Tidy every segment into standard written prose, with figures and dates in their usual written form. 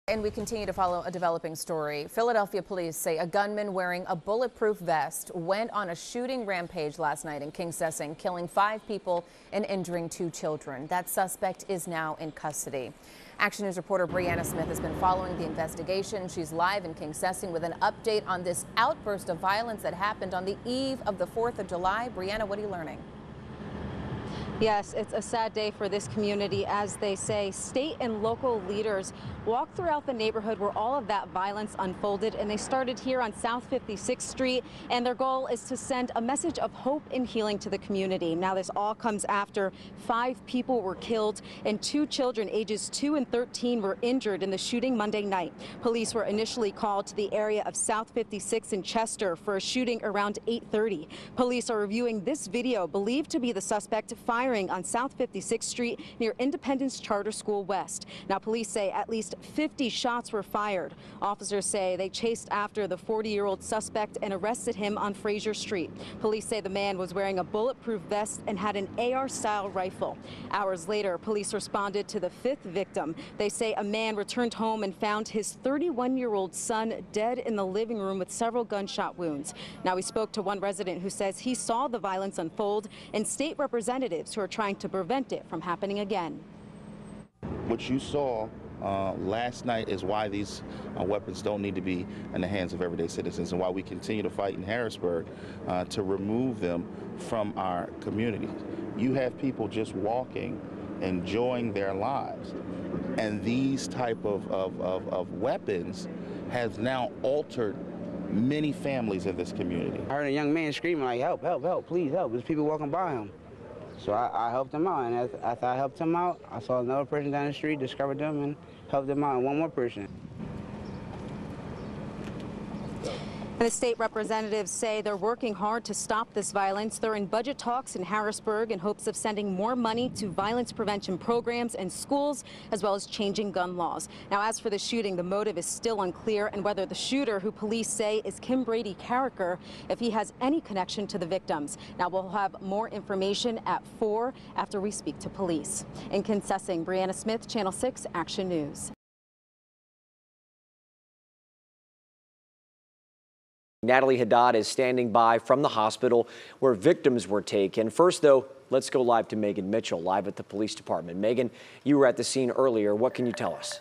And we continue to follow a developing story. Philadelphia police say a gunman wearing a bulletproof vest went on a shooting rampage last night in Kingsessing, killing 5 people and injuring 2 children. That suspect is now in custody. Action News reporter Brianna Smith has been following the investigation. She's live in Kingsessing with an update on this outburst of violence that happened on the eve of the 4th of July. Brianna, what are you learning? Yes, it's a sad day for this community. As they say, state and local leaders walked throughout the neighborhood where all of that violence unfolded, and they started here on South 56th Street, and their goal is to send a message of hope and healing to the community. Now, this all comes after 5 people were killed and 2 children ages 2 and 13 were injured in the shooting Monday night. Police were initially called to the area of South 56 in Chester for a shooting around 8:30. Police are reviewing this video believed to be the suspect firing on South 56th Street near Independence Charter School West. Now, police say at least 50 shots were fired. Officers say they chased after the 40-year-old suspect and arrested him on Fraser Street. Police say the man was wearing a bulletproof vest and had an AR-style rifle. Hours later, police responded to the 5th victim. They say a man returned home and found his 31-year-old son dead in the living room with several gunshot wounds. Now, we spoke to one resident who says he saw the violence unfold, and state representatives who are trying to prevent it from happening again. What you saw last night is why these weapons don't need to be in the hands of everyday citizens, and why we continue to fight in Harrisburg to remove them from our communities. You have people just walking, enjoying their lives, and these type of weapons has now altered many families in this community. I heard a young man screaming like, "Help, help, help, please help." There's people walking by him. So I helped him out, and after I helped him out, I saw another person down the street, discovered them, and helped them out, and one more person. The state representatives say they're working hard to stop this violence. They're in budget talks in Harrisburg in hopes of sending more money to violence prevention programs and schools, as well as changing gun laws. Now, as for the shooting, the motive is still unclear, and whether the shooter, who police say is Kim Brady Carricker, if he has any connection to the victims. Now, we'll have more information at 4 after we speak to police. In Kingsessing, Brianna Smith, Channel 6 Action News. Natalie Haddad is standing by from the hospital where victims were taken. First, though, let's go live to Megan Mitchell, live at the police department. Megan, you were at the scene earlier. What can you tell us?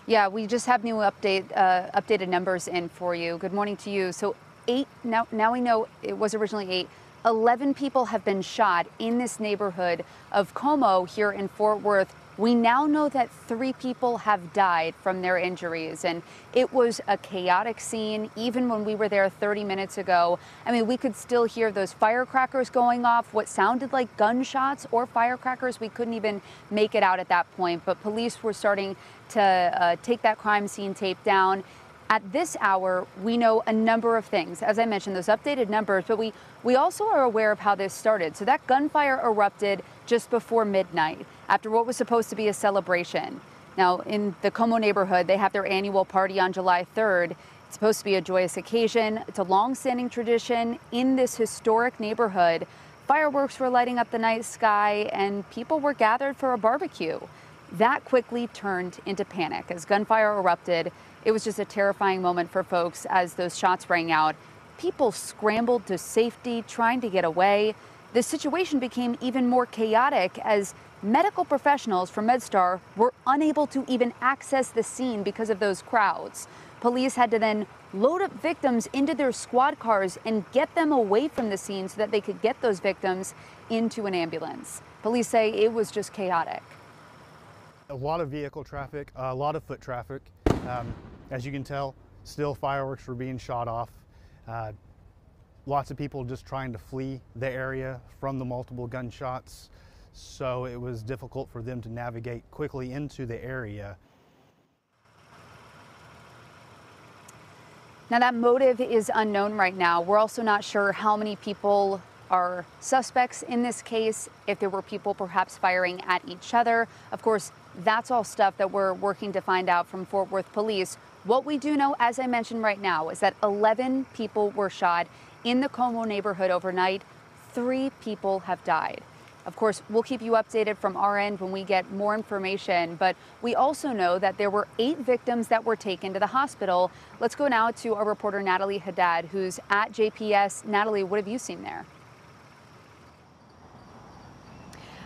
Yeah, we just have new updated numbers in for you. Good morning to you. So 8, now we know it was originally 8. 11 people have been shot in this neighborhood of Como here in Fort Worth. We now know that 3 people have died from their injuries, and it was a chaotic scene. Even when we were there 30 minutes ago, I mean, we could still hear those firecrackers going off, what sounded like gunshots or firecrackers. We couldn't even make it out at that point, but police were starting to take that crime scene tape down. At this hour, we know a number of things. As I mentioned, those updated numbers, but we also are aware of how this started. So that gunfire erupted just before midnight after what was supposed to be a celebration. Now, in the Como neighborhood, they have their annual party on July 3rd. It's supposed to be a joyous occasion. It's a long-standing tradition in this historic neighborhood. Fireworks were lighting up the night sky, and people were gathered for a barbecue. That quickly turned into panic as gunfire erupted. It was just a terrifying moment for folks as those shots rang out. People scrambled to safety, trying to get away. The situation became even more chaotic as medical professionals from MedStar were unable to even access the scene because of those crowds. Police had to then load up victims into their squad cars and get them away from the scene so that they could get those victims into an ambulance. Police say it was just chaotic. A lot of vehicle traffic, a lot of foot traffic. As you can tell, still fireworks were being shot off. Lots of people just trying to flee the area from the multiple gunshots. So it was difficult for them to navigate quickly into the area. Now, that motive is unknown right now. We're also not sure how many people are suspects in this case, if there were people perhaps firing at each other. Of course, that's all stuff that we're working to find out from Fort Worth police. What we do know, as I mentioned right now, is that 11 people were shot in the Como neighborhood overnight. 3 people have died. Of course, we'll keep you updated from our end when we get more information, but we also know that there were 8 victims that were taken to the hospital. Let's go now to our reporter Natalie Haddad, who's at JPS. Natalie, what have you seen there?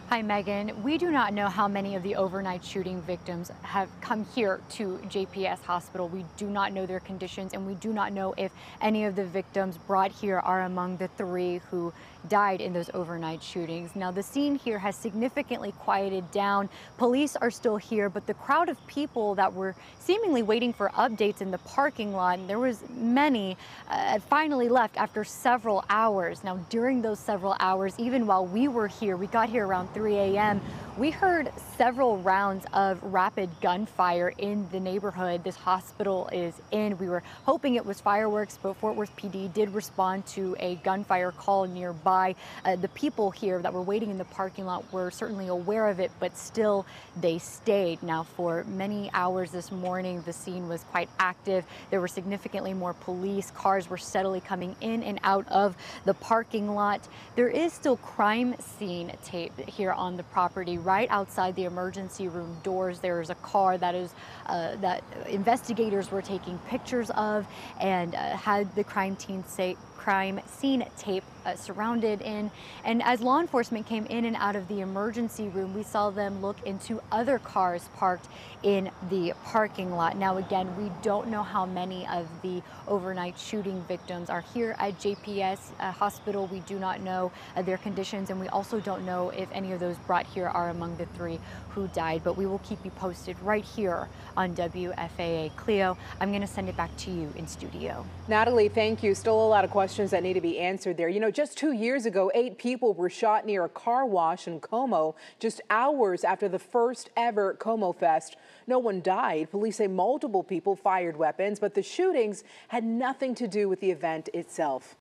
Hi, Megan. We do not know how many of the overnight shooting victims have come here to JPS Hospital. We do not know their conditions, and we do not know if any of the victims brought here are among the 3 who died in those overnight shootings. Now, the scene here has significantly quieted down. Police are still here, but the crowd of people that were seemingly waiting for updates in the parking lot, and there was many, finally left after several hours. Now, during those several hours, even while we were here, we got here around 3 a.m., we heard several rounds of rapid gunfire in the neighborhood this hospital is in. We were hoping it was fireworks, but Fort Worth PD did respond to a gunfire call nearby. The people here that were waiting in the parking lot were certainly aware of it, but still they stayed. Now, for many hours this morning, the scene was quite active. There were significantly more police. Cars were steadily coming in and out of the parking lot. There is still crime scene tape here on the property. Right outside the emergency room doors, there is a car that is that investigators were taking pictures of and had the crime scene tape surrounded in. And as law enforcement came in and out of the emergency room, we saw them look into other cars parked in the parking lot. Now, again, we don't know how many of the overnight shooting victims are here at JPS Hospital. We do not know their conditions, and we also don't know if any of those brought here are among the 3 who died, but we will keep you posted right here on WFAA. Cleo, I'm going to send it back to you in studio. Natalie, thank you. Still a lot of questions that need to be answered there. You know, just 2 years ago, 8 people were shot near a car wash in Como, just hours after the first ever Como Fest. No one died. Police say multiple people fired weapons, but the shootings had nothing to do with the event itself.